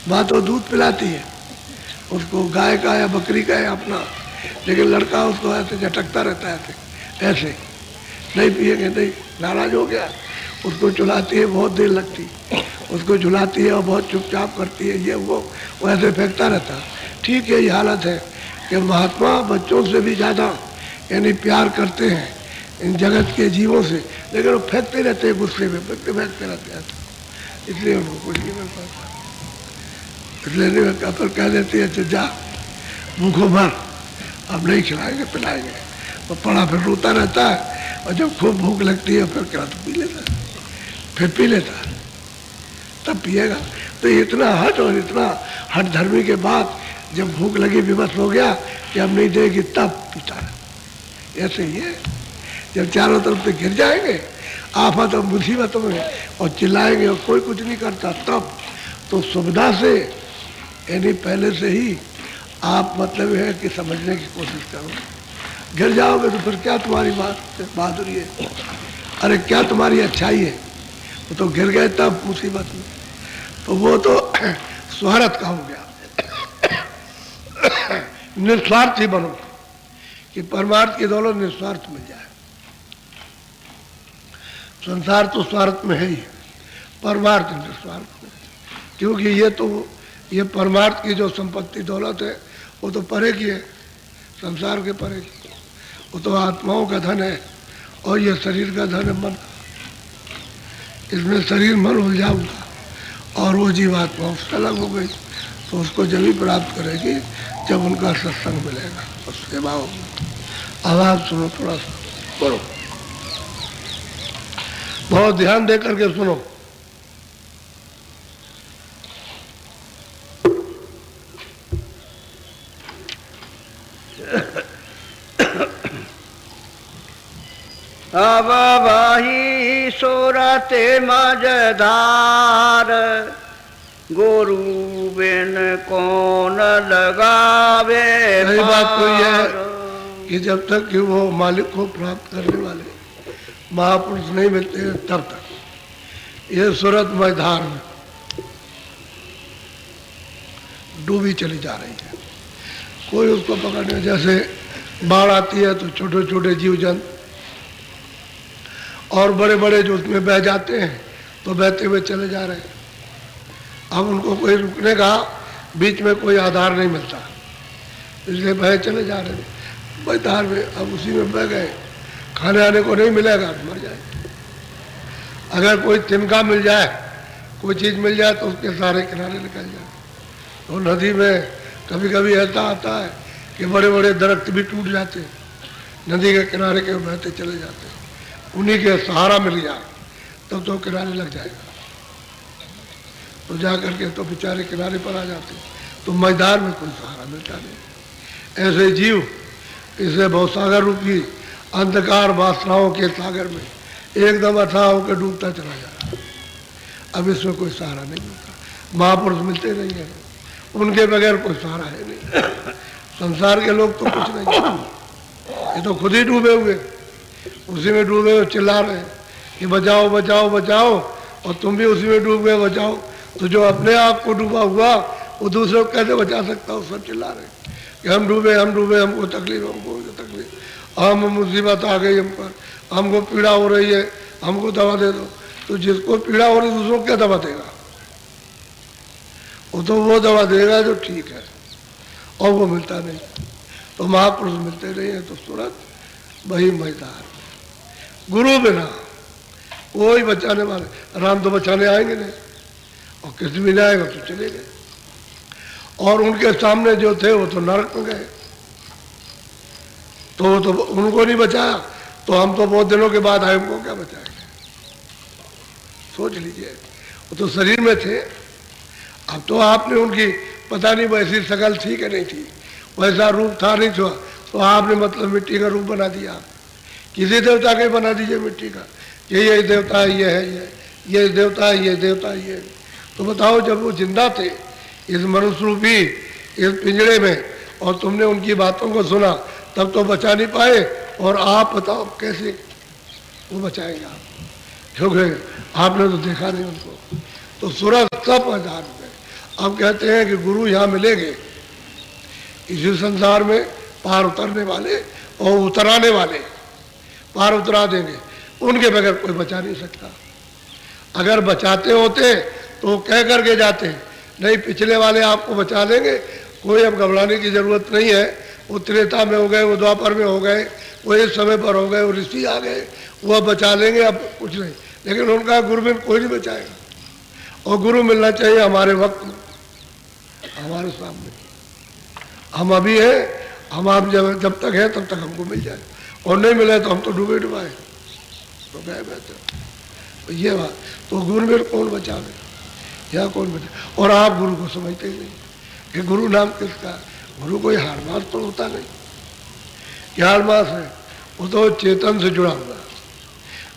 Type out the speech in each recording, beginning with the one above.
माँ तो दूध पिलाती है उसको, गाय का या बकरी का है अपना, लेकिन लड़का उसको ऐसे झटकता रहता है, ऐसे नहीं पिएंगे नहीं, नाराज हो गया, उसको झुलाती है, बहुत देर लगती, उसको झुलाती है और बहुत चुपचाप करती है, ये वो ऐसे फेंकता रहता। ठीक यही हालत है कि महात्मा बच्चों से भी ज़्यादा यानी प्यार करते हैं इन जगत के जीवों से, लेकिन वो फेंकते रहते हैं, गुस्से में फेंकते रहते हैं, इसलिए उनको कुछ नहीं मिल पाता, इसलिए नहीं मिलता। फिर कह देती है अच्छा जा भूखो मर, अब नहीं खिलाएंगे पिलाएंगे, तो पड़ा फिर रोता रहता है, और जब खूब भूख लगती है फिर क्या तो पी लेता है, फिर पी लेता है, तब पिएगा। तो इतना हट और इतना हट धर्मी के बाद जब भूख लगी विवश हो गया कि अब नहीं देगी तब पीता है। ऐसे ही है, जब चारों तरफ से गिर जाएंगे आफत और मुसीबतों में और चिल्लाएंगे और कोई कुछ नहीं करता, तब तो सुविधा से यानी पहले से ही आप मतलब है कि समझने की कोशिश करो। गिर जाओगे तो फिर क्या तुम्हारी बहादुरी है, अरे क्या तुम्हारी अच्छाई है, वो तो गिर गए तब मुसीबत में, तो वो तो स्वार्थ का हो गया। निस्वार्थ ही बनो कि परमार्थ की दौलत निस्वार्थ मिल जाए। संसार तो स्वार्थ में है ही, परमार्थ निस्वार्थ में, क्योंकि ये परमार्थ की जो संपत्ति दौलत है वो तो परे की है, संसार के परे की, वो तो आत्माओं का धन है, और ये शरीर का धन है मन, इसमें शरीर मन उलझाऊंगा और वो जीवात्मा उससे अलग हो गई, तो उसको जब ही प्राप्त करेगी जब उनका सत्संग मिलेगा और सेवा होगी। आवाज सुनो, थोड़ा सा बोलो, बहुत ध्यान दे करके सुनो। अब वही सूरते मझधार, गुरु बिन कौन लगावे। सही बात तो यह है कि जब तक कि वो मालिक को प्राप्त करने वाले महापुरुष नहीं मिलते हैं तब तक ये सूरत मझधार में डूबी चली जा रही है, कोई उसको पकड़ने, जैसे बाढ़ आती है तो छोटे छोटे जीव जंतु और बड़े बड़े जो उसमें बह जाते हैं तो बहते हुए चले जा रहे हैं, अब उनको कोई रुकने का बीच में कोई आधार नहीं मिलता, इसलिए बह चले जा रहे हैं मैदान में। अब उसी में बह गए, खाने आने को नहीं मिलेगा तो मर जाए। अगर कोई तिनका मिल जाए, कोई चीज़ मिल जाए तो उसके सारे किनारे निकल जाए। तो नदी में कभी कभी ऐसा आता है कि बड़े बड़े दरख्त भी टूट जाते हैं, नदी के किनारे के बहते चले जाते हैं, उन्हीं के सहारा मिल गया तब तो किनारे लग जाएगा, तो जा करके तो बेचारे किनारे पर आ जाते, तो मैदान में कोई सहारा मिलता नहीं। ऐसे जीव इसे भवसागर रूपी अंधकार वासनाओं के सागर में एकदम अथाह होकर डूबता चला जा रहा है। अब इसमें कोई सहारा नहीं मिलता, महापुरुष मिलते नहीं है, उनके बगैर कोई सहारा है नहीं। संसार के लोग तो कुछ नहीं, ये तो खुद ही डूबे हुए, उसी में डूबे हुए चिल्ला रहे हैं कि बचाओ बचाओ बचाओ, और तुम भी उसी में डूब गए बचाओ। तो जो अपने आप को डूबा हुआ वो दूसरों को कैसे बचा सकता हो? सब चिल्ला रहे कि हम डूबे हमको तकलीफ, हमको तकलीफ, हम मुसीबत आ गई हम पर, हमको पीड़ा हो रही है, हमको दवा दे दो। तो जिसको पीड़ा हो रही है दूसरों को क्या दवा देगा? वो तो वो दवा देगा जो ठीक है, और वो मिलता नहीं, तो महापुरुष मिलते नहीं है, तो सूरत वही मैदान, गुरु बिना कोई बचाने वाले, राम तो बचाने आएंगे नहीं, और किसी भी नहीं आएगा तो चले गए, और उनके सामने जो थे वो तो नरक में गए, तो वो तो उनको नहीं बचाया, तो हम तो बहुत दिनों के बाद आए, उनको क्या बचाएंगे? सोच लीजिए, वो तो शरीर में थे, अब तो आपने उनकी पता नहीं वैसी शकल थी कि नहीं थी, वैसा रूप था नहीं था, तो आपने मतलब मिट्टी का रूप बना दिया, किसी देवता का ही बना दीजिए मिट्टी का, ये देवता है, ये है, ये देवता है, ये देवता है, ये। तो बताओ जब वो जिंदा थे इस मनुष्य रूपी इस पिंजड़े में, और तुमने उनकी बातों को सुना, तब तो बचा नहीं पाए, और आप बताओ कैसे वो बचाएंगे आप, क्योंकि आपने तो देखा नहीं उनको। तो सूरज सब मैदान में, अब कहते हैं कि गुरु यहाँ मिलेंगे इसी संसार में, पार उतरने वाले और उतराने वाले, पार उतरा देंगे, उनके बगैर कोई बचा नहीं सकता। अगर बचाते होते तो कह करके जाते, नहीं पिछले वाले आपको बचा देंगे, कोई अब घबराने की जरूरत नहीं है, वो त्रेता में हो गए, वो द्वापर में हो गए, वो इस समय पर हो गए, वो ऋषि आ गए, वो अब बचा लेंगे, अब कुछ नहीं। लेकिन उनका गुरु बिन कोई नहीं बचाएगा, और गुरु मिलना चाहिए हमारे वक्त में, हमारे सामने। हम अभी हैं, हम आप जब तक है तब तक हमको मिल जाए, और नहीं मिले तो हम तो डूबे डुबाए तो गए बेहतर। तो ये बात, तो गुरु में कौन बचावे, या कौन बचा। और आप गुरु को समझते ही नहीं कि गुरु नाम किसका। गुरु कोई हारमास तो होता नहीं, क्या हारमास है, वो तो चेतन से जुड़ा हुआ,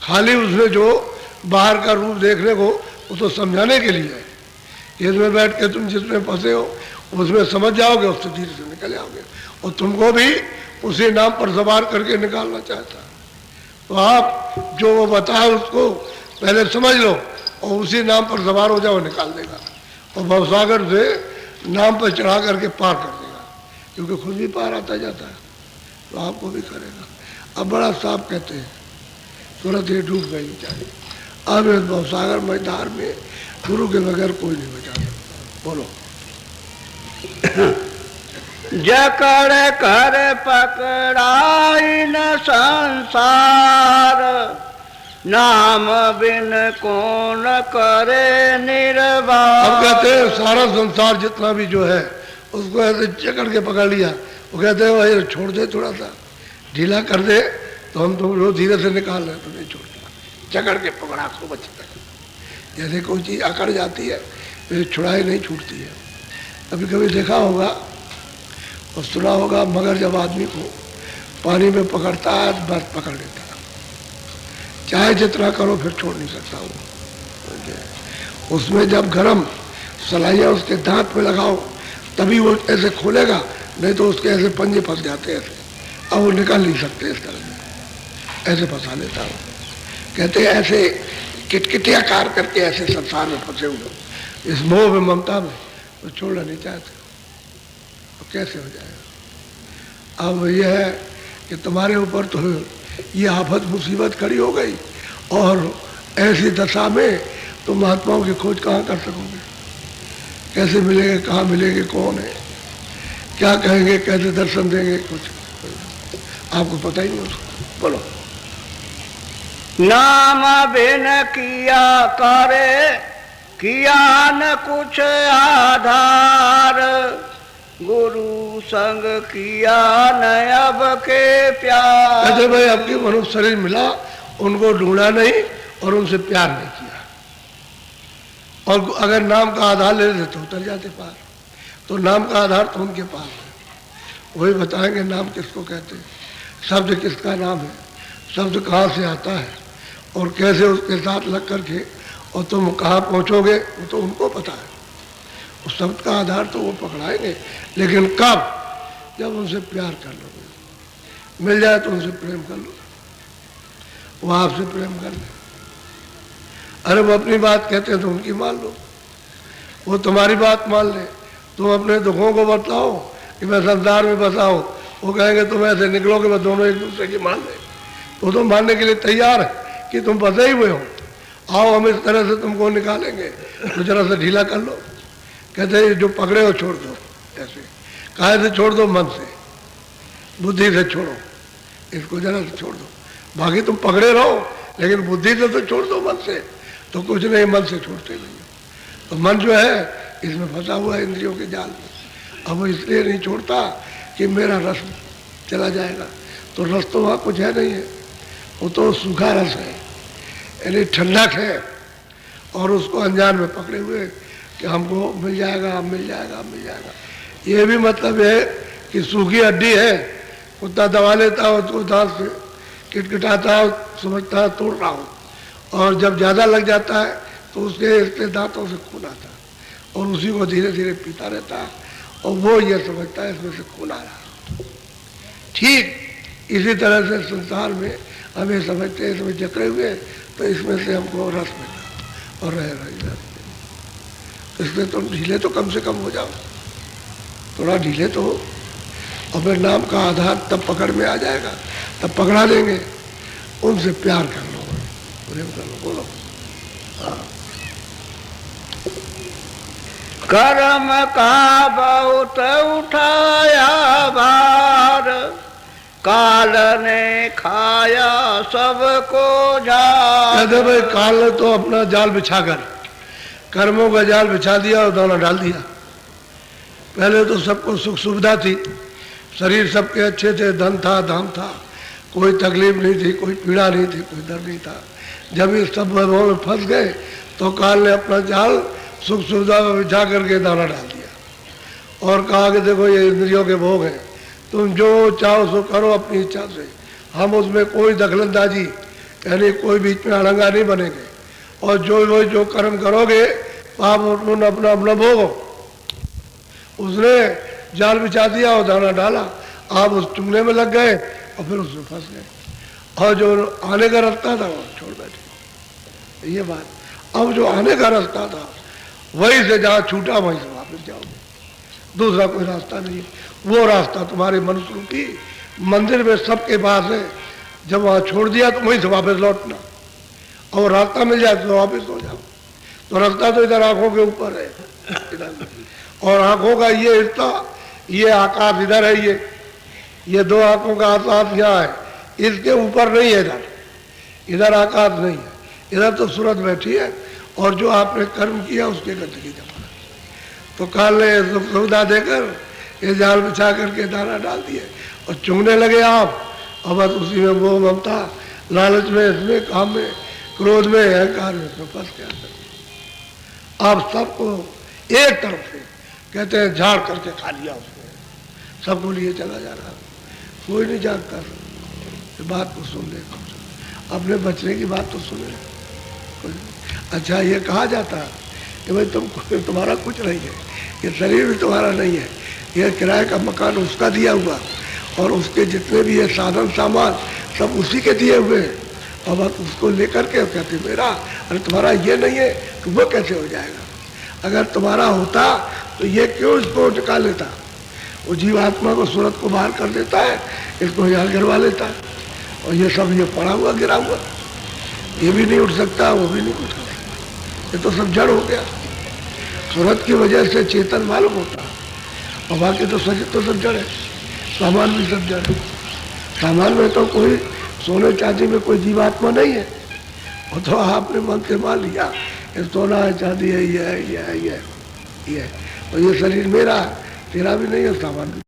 खाली उसमें जो बाहर का रूप देखने को, वो तो समझाने के लिए है। इसमें बैठ के तुम जिसमें फंसे हो उसमें समझ जाओगे, उससे धीरे से निकल जाओगे, और तुमको भी उसी नाम पर सवार करके निकालना चाहता है। तो आप जो वो बताए उसको पहले समझ लो, और उसी नाम पर सवार हो जाओ, निकाल देगा, और भवसागर से नाम पर चढ़ा करके पार कर देगा, क्योंकि खुद भी पार आता जाता है, तो आपको भी करेगा। अब बड़ा साफ कहते हैं, तुरंत ही डूब गई बेचारी। अब इस भवसागर मैदान में गुरु के बगैर कोई नहीं बचा सकता। बोलो। जकड़ कर पकड़ाई न संसार, नाम बिन कौन करे निर्वाह। अब कहते हैं सारा संसार जितना भी जो है उसको ऐसे जकड़ के पकड़ लिया, वो कहते हैं भाई छोड़ दे, थोड़ा सा ढीला कर दे तो हम तो धीरे से निकाल रहे, तो नहीं छोड़ता, जकड़ के पकड़ा को बचता है। जैसे कोई चीज़ अकड़ जाती है फिर छुड़ाई नहीं छूटती है। कभी कभी देखा होगा और सुना होगा, मगर जब आदमी को पानी में पकड़ता है तो बस पकड़ लेता है, चाहे जितना करो फिर छोड़ नहीं सकता वो। उसमें जब गरम सलाइयाँ उसके दांत पे लगाओ तभी वो ऐसे खोलेगा, नहीं तो उसके ऐसे पंजे फंस जाते हैं ऐसे, अब वो निकाल नहीं सकते इस तरह से, ऐसे फंसा लेता है। कहते हैं ऐसे किटकिटिया कार करके ऐसे संसार में फंसे हुए, इस मोह में, ममता में, तो छोड़ना नहीं चाहते, तो कैसे हो जाएगा। अब यह है कि तुम्हारे ऊपर तो ये आफत मुसीबत खड़ी हो गई, और ऐसी दशा में तुम महात्माओं की खोज कहाँ कर सकोगे, कैसे मिलेंगे, कहाँ मिलेंगे, कौन है, क्या कहेंगे, कैसे दर्शन देंगे, कुछ आपको पता ही नहीं उसको। बोलो। नाम बिन किया करे, किया न कुछ आधार, गुरु संग किया न अब के प्यार। कहते भाई आपकी मनुष्य शरीर मिला, उनको ढूंढा नहीं और उनसे प्यार नहीं किया, और अगर नाम का आधार ले लेते तो उतर जाते पार। तो नाम का आधार तो उनके पास है, वही बताएंगे नाम किसको कहते हैं, शब्द किसका नाम है, शब्द कहाँ से आता है, और कैसे उसके साथ लग करके और तुम कहाँ पहुँचोगे वो तो उनको पता है। उस शब्द का आधार तो वो पकड़ाएंगे, लेकिन कब, जब उनसे प्यार कर लोगे, मिल जाए तो उनसे प्रेम कर लो, वो आपसे प्रेम कर ले। अरे वो अपनी बात कहते हैं तो उनकी मान लो, वो तुम्हारी बात मान ले। तुम अपने दुखों को बताओ कि मैं संसार में बसाओ, वो कहेंगे तुम ऐसे निकलोगे, मैं दोनों एक दूसरे की मान ले, तो तुम मानने के लिए तैयार है कि तुम फंसे ही हुए हो, आओ हम इस तरह से तुमको निकालेंगे, तो जरा सा ढीला कर लो। कहते हैं जो पकड़े हो छोड़ दो, ऐसे काहे से छोड़ दो, मन से, बुद्धि से छोड़ो, इसको जरा से छोड़ दो, बाकी तुम पकड़े रहो लेकिन बुद्धि से तो छोड़ दो, मन से तो कुछ नहीं, मन से छोड़ते नहीं। तो मन जो है इसमें फंसा हुआ है इंद्रियों के जाल में, अब वो इसलिए नहीं छोड़ता कि मेरा रस चला जाएगा, तो रस तो वहाँ कुछ है नहीं है, वो तो सूखा रस है, यानी ठंडक है, और उसको अनजान में पकड़े हुए कि हमको मिल जाएगा, मिल जाएगा, मिल जाएगा। ये भी मतलब है कि सूखी हड्डी है, कुत्ता दबा लेता हो उसको दांत से, किटकिटाता हो, समझता है तोड़ रहा हो, और जब ज़्यादा लग जाता है तो उसके दांतों से खून आता है, और उसी को धीरे धीरे पीता रहता है, और वो ये समझता है इसमें से खून आ रहा। ठीक इसी तरह से संसार में हमें समझते हैं इसमें जकड़े हुए, तो इसमें से हमको रस मिला और रह रही। इसलिए तुम ढीले तो कम से कम हो जाओ, थोड़ा ढीले तो हो। अपने नाम का आधार तब पकड़ में आ जाएगा, तब पकड़ा देंगे। उनसे प्यार कर लो, प्रेम कर लो, बोलो। कर्म का बहुत उठाया भार, काल ने खाया सबको झार। कहते भाई काल ने तो अपना जाल बिछाकर कर्मों का जाल बिछा दिया और दाना डाल दिया। पहले तो सबको सुख सुविधा थी, शरीर सबके अच्छे थे, धन था, धाम था, कोई तकलीफ नहीं थी, कोई पीड़ा नहीं थी, कोई दर्द नहीं था। जब ये सब वैभव में फंस गए तो काल ने अपना जाल सुख सुविधा में बिछा करके दाना डाल दिया और कहा कि देखो ये इंद्रियों के भोग हैं, तुम जो चाहो सो करो अपनी इच्छा से, हम उसमें कोई दखलंदाजी यानी कोई बीच में अड़ंगा नहीं बनेंगे, और जो कर्म करोगे पाप अपना अपना भोगो। उसने जाल बिछा दिया और दाना डाला, आप उस चुंगने में लग गए और फिर उसमें फंस गए, और जो आने का रास्ता था वो छोड़ बैठे। ये बात, अब जो आने का रास्ता था वहीं से जहाँ छूटा वहीं से वापस जाओगे, दूसरा कोई रास्ता नहीं है। वो रास्ता तुम्हारे मनुष्य रूपी मंदिर में सबके पास है, जब वहाँ छोड़ दिया तो वहीं से वापस लौटना, और रास्ता मिल जाए तो वापस हो जाओ। तो रास्ता तो इधर आंखों के ऊपर है इधर, और आंखों का ये हिस्सा, ये आकाश इधर है, ये दो आंखों का आकाश यहाँ है, इसके ऊपर नहीं है इधर, इधर आकाश नहीं है, इधर तो सूरज बैठी है, और जो आपने कर्म किया उसके गंदगी जमा। तो काल ने सुविधा देकर ये जाल बिछा करके दाना डाल दिए और चुंगने लगे आप, और बस उसी में वो ममता, लालच में, इसमें, काम में, क्रोध में, अहंकार में फंस गया। आप सबको एक तरफ से कहते हैं झाड़ करके खा लिया उसने, सबको लिए चला जा रहा, कोई नहीं जानता। बात को सुन ले, अपने बचने की बात तो सुने। अच्छा ये कहा जाता है कि भाई तुम्हारा कुछ नहीं है, ये शरीर भी तुम्हारा नहीं है, ये किराए का मकान उसका दिया हुआ, और उसके जितने भी ये साधन सामान सब उसी के दिए हुए हैं, और बस उसको लेकर के कहते मेरा, अरे तुम्हारा ये नहीं है तो वो कैसे हो जाएगा? अगर तुम्हारा होता तो ये क्यों इसको टिका लेता? वो जीवात्मा को सूरत को बाहर कर देता है, इसको यहाँ गिरवा लेता है, और ये सब ये पड़ा हुआ गिरा हुआ, ये भी नहीं उठ सकता, वो भी नहीं उठ सकता, ये तो सब जड़ हो गया। सूरत की वजह से चेतन मालूम होता, और बाकी तो सब जड़ है, सामान भी सब जड़ है। सामान में तो कोई सोने चांदी में कोई जीवात्मा नहीं है, वो तो आपने मन से मान लिया ये सोना है, चांदी है, ये है, ये है, ये है, ये है, और ये शरीर मेरा है, तेरा भी नहीं है, सामान भी